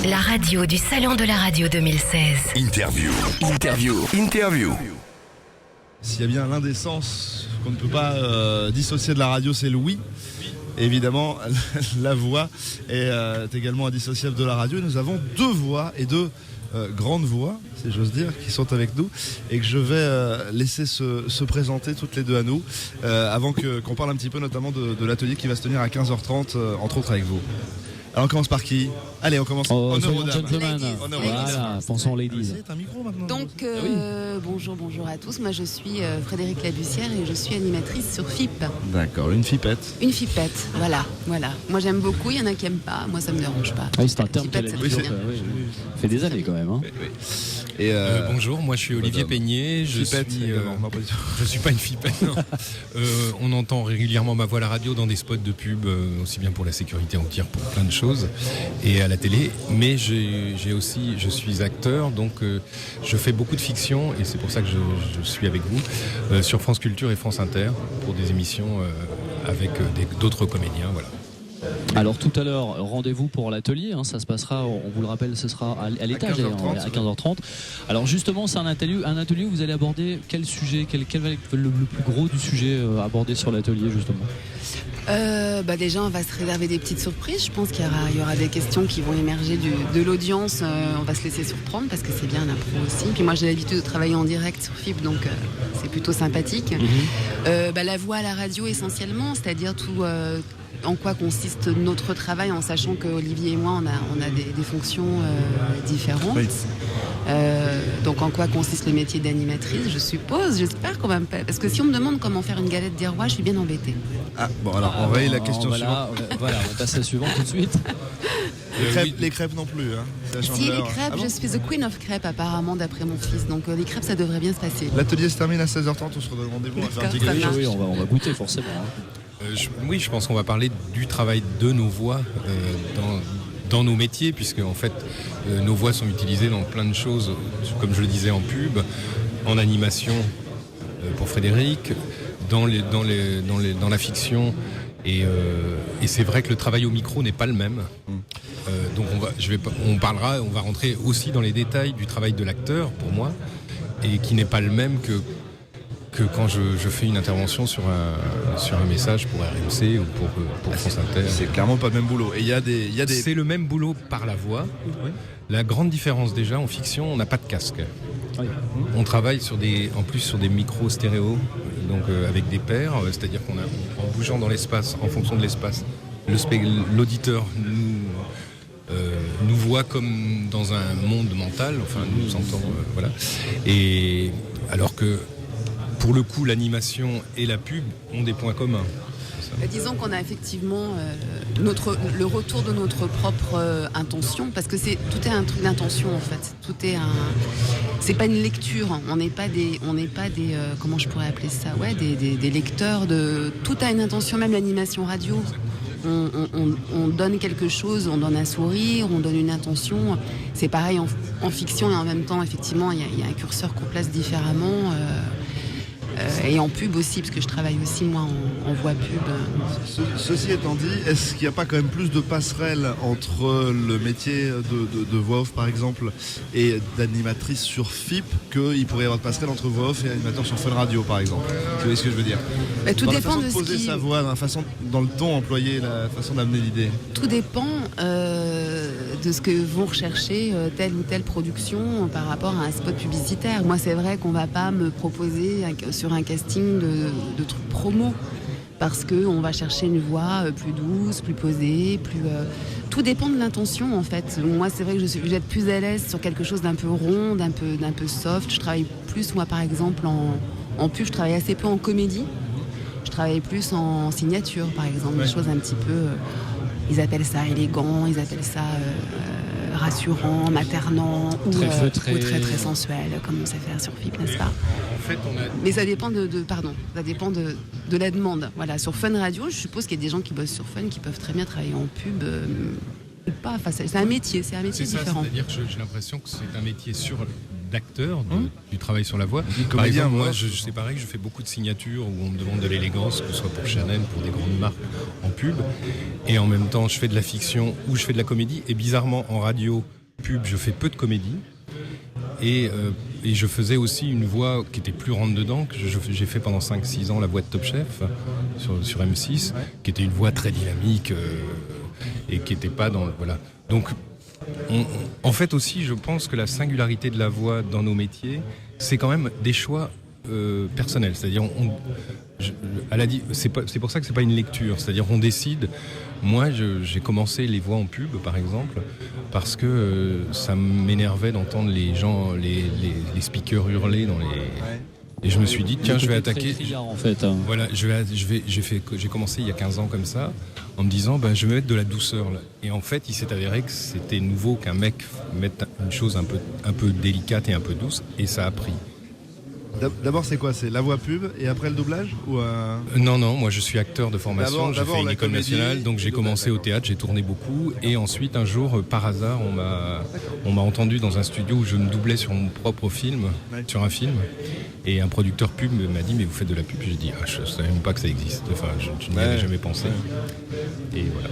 La radio du Salon de la Radio 2016. Interview. S'il y a bien l'un des sens qu'on ne peut pas dissocier de la radio, c'est le oui. Évidemment, la voix est également indissociable de la radio. Et nous avons deux voix et deux grandes voix, si j'ose dire, qui sont avec nous et que je vais laisser se présenter toutes les deux à nous avant qu'on parle un petit peu notamment de l'atelier qui va se tenir à 15h30, entre autres avec vous. Alors on commence par qui ? Allez, on commence en gentlemen. Voilà, pensons ladies. C'est un micro maintenant. Donc, bonjour à tous. Moi, je suis Frédéric Labussière et je suis animatrice sur FIP. D'accord, une fipette. Une fipette, voilà. Moi, j'aime beaucoup. Il y en a qui n'aiment pas. Moi, ça me dérange pas. Oui, c'est un terme Fipette, ça fait bien. Ça fait des années quand même. Hein. Oui. Et bonjour, moi je suis Olivier Peigné. Je suis pas une fipette. Non. On entend régulièrement ma voix à la radio dans des spots de pub, aussi bien pour la sécurité routière, pour plein de choses, et à la télé. Mais je suis acteur, donc je fais beaucoup de fiction, et c'est pour ça que je suis avec vous sur France Culture et France Inter pour des émissions avec d'autres comédiens, voilà. Alors tout à l'heure, rendez-vous pour l'atelier, hein, ça se passera, on vous le rappelle, ce sera à l'étage à 15h30. Alors justement, c'est un atelier où vous allez aborder quel sujet, quel va être le plus gros du sujet abordé sur l'atelier justement ? Déjà, on va se réserver des petites surprises. Je pense qu'il y aura des questions qui vont émerger de l'audience. On va se laisser surprendre parce que c'est bien un impro aussi. Puis moi, j'ai l'habitude de travailler en direct sur FIP, donc c'est plutôt sympathique. La voix à la radio essentiellement, c'est-à-dire tout... en quoi consiste notre travail, en sachant que Olivier et moi on a des fonctions différentes. Oui. Donc en quoi consiste le métier d'animatrice, je suppose, j'espère qu'on va me... Parce que si on me demande comment faire une galette des rois, je suis bien embêtée. Ah bon, alors on va y la question suivante. Voilà, on passe à la suivante tout de suite. Les crêpes non plus, hein. Si, les crêpes, je suis the queen of crêpes apparemment d'après mon fils, donc les crêpes ça devrait bien se passer. L'atelier se termine à 16h30, on se redonne rendez-vous. Oui, on va goûter forcément. Je pense qu'on va parler du travail de nos voix dans nos métiers, puisque en fait nos voix sont utilisées dans plein de choses, comme je le disais, en pub, en animation pour Frédéric, dans la fiction, et c'est vrai que le travail au micro n'est pas le même. Donc on va rentrer aussi dans les détails du travail de l'acteur pour moi, et qui n'est pas le même que quand je fais une intervention sur un message pour RMC ou pour France Inter. C'est clairement pas le même boulot. Et il y a des... C'est le même boulot par la voix. Oui. La grande différence déjà, en fiction, on n'a pas de casque. Oui. On travaille sur des micros stéréo, donc avec des paires, c'est-à-dire en bougeant dans l'espace, en fonction de l'espace, l'auditeur nous voit comme dans un monde mental, enfin nous entend, voilà. Et alors que pour le coup, l'animation et la pub ont des points communs. Disons qu'on a effectivement le retour de notre propre intention, parce que tout est un truc d'intention en fait. C'est pas une lecture. On n'est pas des comment je pourrais appeler ça, des lecteurs de. Tout a une intention, même l'animation radio. On donne quelque chose, on donne un sourire, on donne une intention. C'est pareil en fiction, et en même temps, effectivement, il y a un curseur qu'on place différemment. Et en pub aussi, parce que je travaille aussi moi en voix pub. Ceci étant dit, est-ce qu'il n'y a pas quand même plus de passerelles entre le métier de voix off par exemple et d'animatrice sur FIP qu'il pourrait y avoir de passerelles entre voix off et animateur sur Fun Radio par exemple? Vous voyez ce que je veux dire? Tout dépend de poser sa voix, dans le ton employé, la façon d'amener l'idée. Tout dépend de ce que vont rechercher telle ou telle production par rapport à un spot publicitaire. Moi, c'est vrai qu'on ne va pas me proposer sur un casting de trucs promo, parce qu'on va chercher une voix plus douce, plus posée, tout dépend de l'intention en fait. Moi, c'est vrai que je vais être plus à l'aise sur quelque chose d'un peu rond, d'un peu soft. Je travaille plus, moi par exemple, en pub, je travaille assez peu en comédie. Je travaille plus en signature, par exemple, des choses un petit peu... ils appellent ça élégant, ils appellent ça rassurant, maternant, ou très très sensuel, comme on sait faire sur FIP, n'est-ce pas? En fait, Mais ça dépend ça dépend de la demande. Voilà, sur Fun Radio, je suppose qu'il y a des gens qui bossent sur Fun qui peuvent très bien travailler en pub. Pas, enfin, c'est un métier différent. C'est-à-dire que j'ai l'impression que c'est un métier sur d'acteur, du travail sur la voix. Par exemple, moi, c'est pareil, je fais beaucoup de signatures où on me demande de l'élégance, que ce soit pour Chanel, pour des grandes marques en pub. Et en même temps, je fais de la fiction ou je fais de la comédie. Et bizarrement, en radio, pub, je fais peu de comédie. Et je faisais aussi une voix qui était plus rentre-dedans, que j'ai fait pendant 5-6 ans la voix de Top Chef sur M6, qui était une voix très dynamique et qui n'était pas dans... Voilà. Donc, en fait aussi, je pense que la singularité de la voix dans nos métiers, c'est quand même des choix personnels. C'est-à-dire, c'est pour ça que c'est pas une lecture. C'est-à-dire, on décide. Moi, j'ai commencé les voix en pub, par exemple, parce que ça m'énervait d'entendre les gens, les speakers hurler dans les. Et je me suis dit, tiens, je vais attaquer. En fait. Voilà, j'ai commencé il y a 15 ans comme ça, en me disant, je vais mettre de la douceur là. Et en fait, il s'est avéré que c'était nouveau qu'un mec mette une chose un peu délicate et un peu douce, et ça a pris. D'abord, c'est quoi? C'est la voix pub et après le doublage ou Non, moi je suis acteur de formation, j'ai fait une école nationale, donc j'ai commencé au théâtre, j'ai tourné beaucoup, et ensuite un jour, par hasard, on m'a entendu dans un studio où je me doublais sur mon propre film, sur un film, et un producteur pub m'a dit, mais vous faites de la pub? J'ai dit, je ne savais même pas que ça existe, enfin je n'y avais jamais pensé, et voilà.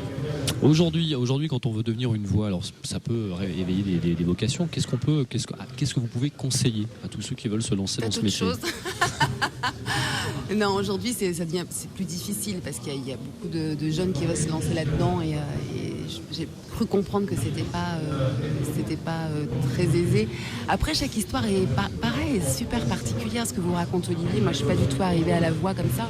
Aujourd'hui, quand on veut devenir une voix, alors ça peut éveiller des vocations. Qu'est-ce que vous pouvez conseiller à tous ceux qui veulent se lancer dans ce métier? Non, aujourd'hui c'est plus difficile parce qu'il y a beaucoup de jeunes qui veulent se lancer là-dedans et j'ai cru comprendre que c'était pas très aisé. Après, chaque histoire est pareil, super particulière. Ce que vous raconte Olivier, moi je suis pas du tout arrivée à la voix comme ça,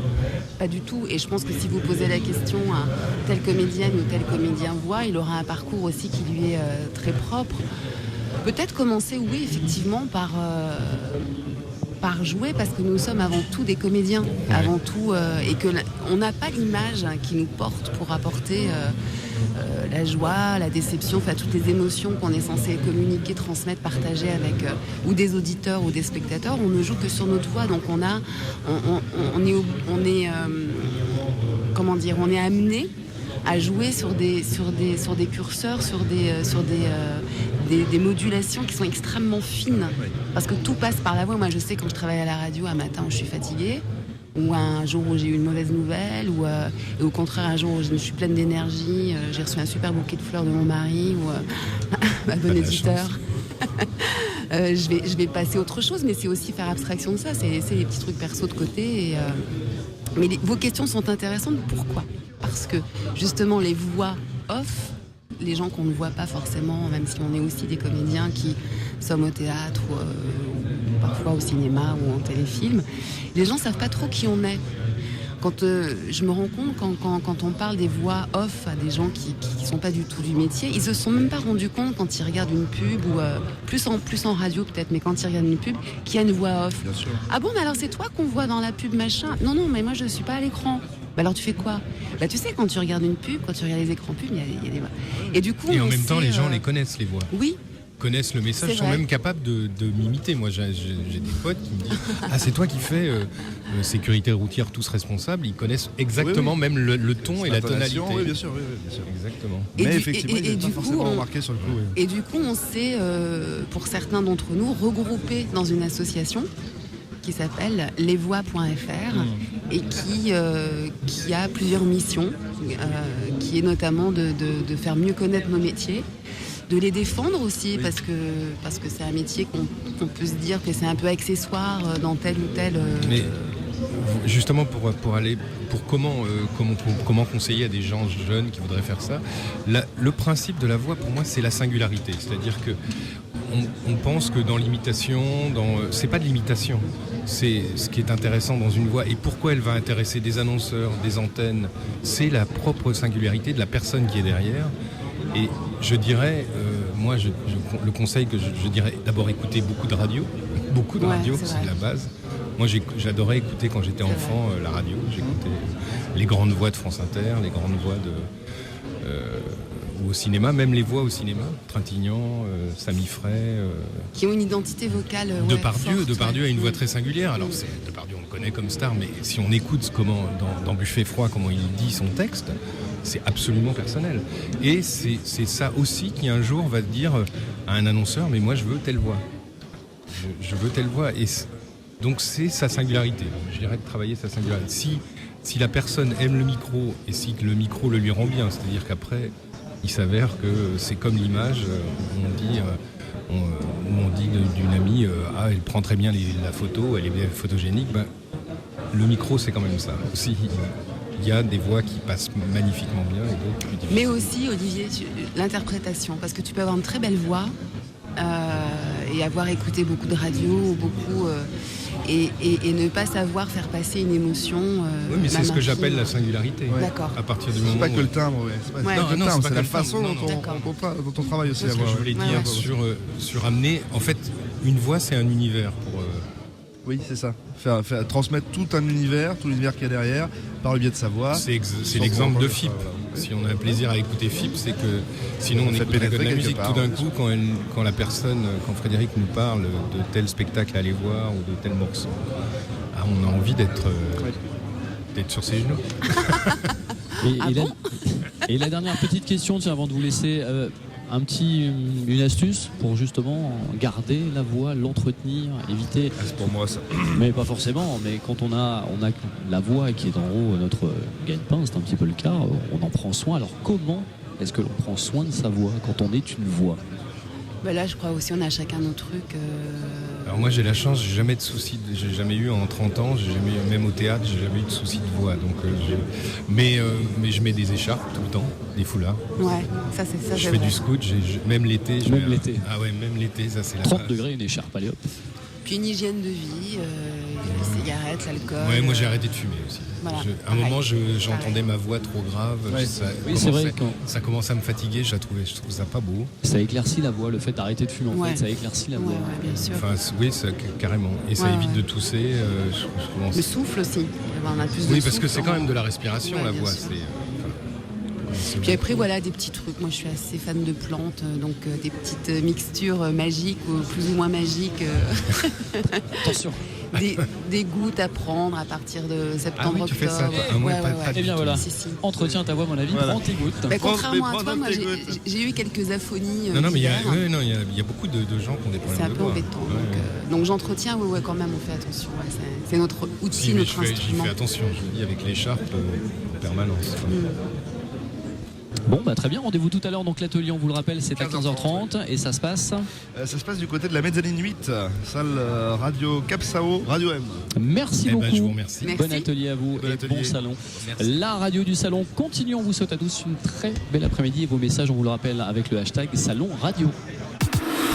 pas du tout. Et je pense que si vous posez la question à telle comédienne ou tel comédien voix, il aura un parcours aussi qui lui est très propre. Peut-être commencer, oui, effectivement, par jouer, parce que nous sommes avant tout des comédiens, avant tout, et que on n'a pas l'image qui nous porte pour apporter la joie, la déception, enfin toutes les émotions qu'on est censé communiquer, transmettre, partager avec ou des auditeurs ou des spectateurs. On ne joue que sur notre voix, donc on est amené à jouer sur des curseurs, sur des modulations qui sont extrêmement fines, parce que tout passe par la voix. Moi je sais, quand je travaille à la radio un matin où je suis fatiguée, ou un jour où j'ai eu une mauvaise nouvelle, ou au contraire un jour où je suis pleine d'énergie, j'ai reçu un super bouquet de fleurs de mon mari ou ma bonne éditeur. Je vais passer autre chose, mais c'est aussi faire abstraction de ça, c'est les petits trucs perso de côté. Mais vos questions sont intéressantes. Pourquoi? Parce que justement les voix off, les gens qu'on ne voit pas forcément, même si on est aussi des comédiens qui sommes au théâtre ou parfois au cinéma ou en téléfilm, les gens ne savent pas trop qui on est. Quand je me rends compte, quand on parle des voix off à des gens qui ne sont pas du tout du métier, ils se sont même pas rendus compte quand ils regardent une pub, ou plus en radio peut-être, mais quand ils regardent une pub, qu'il y a une voix off. Bien sûr. Ah bon, mais alors c'est toi qu'on voit dans la pub machin? Non, mais moi je ne suis pas à l'écran. Bah alors tu fais quoi? Bah tu sais, quand tu regardes une pub, quand tu regardes les écrans pubs, il y a des voix. Et du coup, en même temps, les gens les connaissent, les voix. Oui. Connaissent le message, sont même capables de m'imiter. Moi, j'ai des potes qui me disent c'est toi qui fais sécurité routière, tous responsables. Ils connaissent exactement même le ton et la tonalité. Oui, bien sûr. Exactement. Mais effectivement, ils n'ont pas forcément remarqué sur le coup. Oui. Et du coup, on s'est, pour certains d'entre nous, regroupés dans une association qui s'appelle lesvoix.fr et qui a plusieurs missions, qui est notamment de faire mieux connaître nos métiers, de les défendre aussi, parce que c'est un métier qu'on peut se dire que c'est un peu accessoire dans tel ou tel... Mais justement pour comment conseiller à des gens jeunes qui voudraient faire ça, le principe de la voix pour moi c'est la singularité, c'est-à-dire que on pense que dans l'imitation, c'est pas de l'imitation, c'est ce qui est intéressant dans une voix et pourquoi elle va intéresser des annonceurs, des antennes, c'est la propre singularité de la personne qui est derrière. Et je dirais, le conseil que je dirais, d'abord écouter beaucoup de radio, c'est la base. Moi j'adorais écouter quand j'étais enfant la radio, j'écoutais les grandes voix de France Inter, les grandes voix ou au cinéma, même les voix au cinéma, Trintignant, Samy Frey. Qui ont une identité vocale Depardieu a une voix très singulière. Alors Depardieu on le connaît comme star, mais si on écoute dans Buffet froid, comment il dit son texte, c'est absolument personnel. Et c'est ça aussi qui un jour va dire à un annonceur, mais moi je veux telle voix. je veux telle voix. Et donc c'est sa singularité. Je dirais de travailler sa singularité. Si la personne aime le micro et si le micro le lui rend bien, c'est-à-dire qu'après, il s'avère que c'est comme l'image, on dit d'une amie, elle prend très bien la photo, elle est bien photogénique. Le micro, c'est quand même ça. Aussi, il y a des voix qui passent magnifiquement bien et d'autres plus difficiles. Mais aussi, Olivier, l'interprétation, parce que tu peux avoir une très belle voix et avoir écouté beaucoup de radio, et ne pas savoir faire passer une émotion. Oui, mais c'est ce que j'appelle la singularité. Ouais. D'accord. À partir du moment C'est pas que le timbre, c'est pas que le timbre, c'est la façon dont on travaille aussi c'est la ce que voix. je voulais dire sur amener. En fait, une voix, c'est un univers pour. Oui, c'est ça. Faire transmettre tout l'univers qu'il y a derrière, par le biais de sa voix. C'est l'exemple de FIP. Si on a un plaisir à écouter FIP, c'est que sinon on écouterait que de la musique. Tout d'un coup, quand Frédéric nous parle de tel spectacle à aller voir ou de tel morceau, on a envie d'être sur ses genoux. Et la dernière petite question, tiens, avant de vous laisser, une astuce pour justement garder la voix, l'entretenir, éviter. C'est pour moi ça. Mais pas forcément, mais quand on a la voix qui est en haut, notre gagne-pain, c'est un petit peu le cas, on en prend soin. Alors comment est-ce que l'on prend soin de sa voix quand on est une voix ? Là, je crois aussi, on a chacun nos trucs. Alors moi, j'ai la chance, j'ai jamais de soucis, j'ai jamais eu en 30 ans, même au théâtre, j'ai jamais eu de soucis de voix. Donc, mais je mets des écharpes tout le temps, des foulards. Ouais, ça c'est ça. Je fais du scout, même l'été. Même l'été. Ah ouais, même l'été, ça c'est la 30 degrés, une écharpe, allez hop. Puis une hygiène de vie, les cigarettes, l'alcool. Ouais, moi j'ai arrêté de fumer aussi. Voilà, à un moment, j'entendais ma voix trop grave. Ouais. C'est vrai, ça commençait à me fatiguer, je trouve ça pas beau. Ça éclaircit la voix, le fait d'arrêter de fumer, en fait, ça éclaircit la voix. Ouais, bien sûr. Enfin, oui, carrément. Et ça évite de tousser. Le souffle aussi. On a plus oui, de parce que souffle, c'est quand même de la respiration, la voix. Puis après, voilà, des petits trucs. Moi, je suis assez fan de plantes, donc des petites mixtures magiques ou plus ou moins magiques. Attention. Des gouttes à prendre à partir de septembre-octobre. Tu fais ça, toi. Et bien voilà, Si. Entretiens ta voix, mon avis, prends tes gouttes. Contrairement à toi, moi, j'ai eu quelques aphonies. Non, mais il y a beaucoup de gens qui ont des problèmes de voix. C'est un peu embêtant. Donc j'entretiens, quand même, on fait attention. C'est notre outil, notre instrument. J'y fais attention, je le dis, avec l'écharpe en permanence. Bon, très bien, rendez-vous tout à l'heure. Donc l'atelier, on vous le rappelle, c'est à 15h30 et ça se passe ça se passe du côté de la Mezzanine 8, salle Radio Capsao, Radio M. Merci beaucoup. Je vous remercie. Bon atelier à vous et bon salon. Merci. La radio du salon continue. On vous souhaite à tous une très belle après-midi et vos messages, on vous le rappelle, avec le hashtag Salon Radio.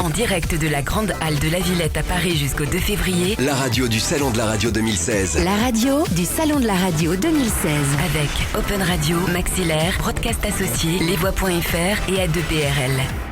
En direct de la Grande Halle de la Villette à Paris jusqu'au 2 février. La radio du Salon de la Radio 2016. La radio du Salon de la Radio 2016. Avec Open Radio, Maxillaire, Broadcast Associé, Lesvoix.fr et A2PRL.